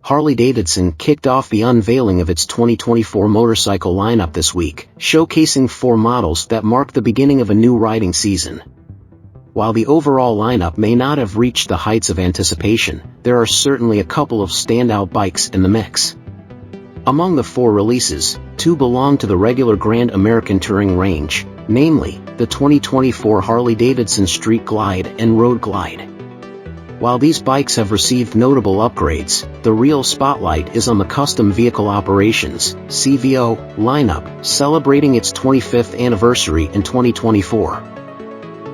Harley-Davidson kicked off the unveiling of its 2024 motorcycle lineup this week, showcasing 4 models that mark the beginning of a new riding season. While the overall lineup may not have reached the heights of anticipation, there are certainly a couple of standout bikes in the mix. Among the 4 releases, 2 belong to the regular Grand American Touring range, namely, the 2024 Harley-Davidson Street Glide and Road Glide. While these bikes have received notable upgrades, the real spotlight is on the Custom Vehicle Operations (CVO) lineup, celebrating its 25th anniversary in 2024.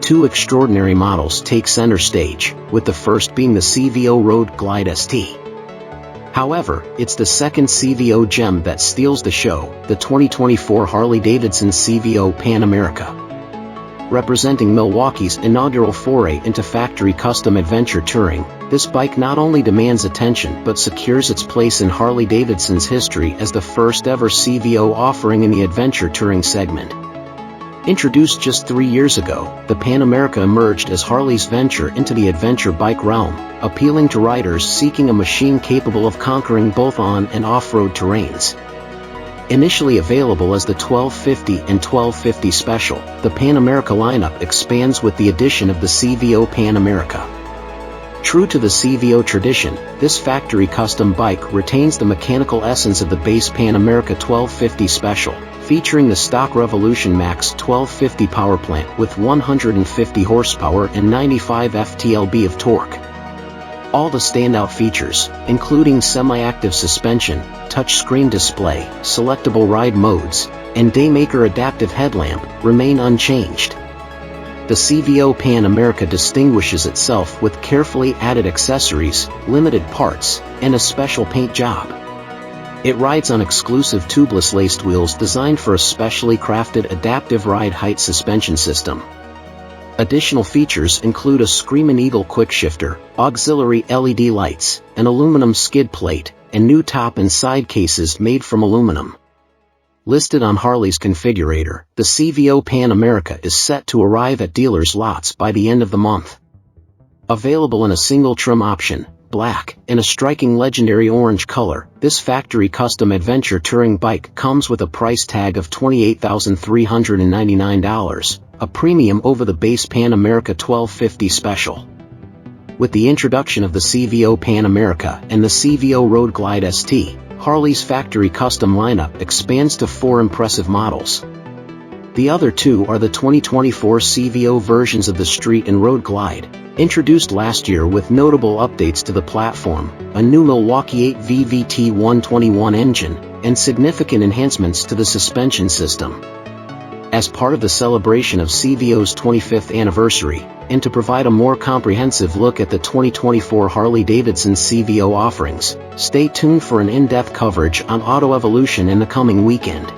2 extraordinary models take center stage, with the first being the CVO Road Glide ST. However, it's the second CVO gem that steals the show, the 2024 Harley-Davidson CVO Pan America. Representing Milwaukee's inaugural foray into factory custom adventure touring, this bike not only demands attention but secures its place in Harley-Davidson's history as the first ever CVO offering in the adventure touring segment. Introduced just 3 years ago, the Pan America emerged as Harley's venture into the adventure bike realm, appealing to riders seeking a machine capable of conquering both on- and off-road terrains. Initially available as the 1250 and 1250 Special, the Pan America lineup expands with the addition of the CVO Pan America. True to the CVO tradition, this factory custom bike retains the mechanical essence of the base Pan America 1250 Special, featuring the stock Revolution Max 1250 power plant with 150 horsepower and 95 ft-lb of torque. All the standout features, including semi-active suspension, touchscreen display, selectable ride modes, and Daymaker adaptive headlamp, remain unchanged. The CVO Pan America distinguishes itself with carefully added accessories, limited parts, and a special paint job. It rides on exclusive tubeless laced wheels designed for a specially crafted adaptive ride height suspension system. Additional features include a Screamin' Eagle quickshifter, auxiliary LED lights, an aluminum skid plate, and new top and side cases made from aluminum. Listed on Harley's configurator, the CVO Pan America is set to arrive at dealers' lots by the end of the month. Available in a single trim option, black, in a striking legendary orange color, this factory custom adventure touring bike comes with a price tag of $28,399, a premium over the base Pan America 1250 Special. With the introduction of the CVO Pan America and the CVO Road Glide ST, Harley's factory custom lineup expands to 4 impressive models. The other 2 are the 2024 CVO versions of the Street and Road Glide, introduced last year with notable updates to the platform, a new Milwaukee 8V VT121 engine, and significant enhancements to the suspension system. As part of the celebration of CVO's 25th anniversary, and to provide a more comprehensive look at the 2024 Harley-Davidson CVO offerings, stay tuned for an in-depth coverage on auto evolution in the coming weekend.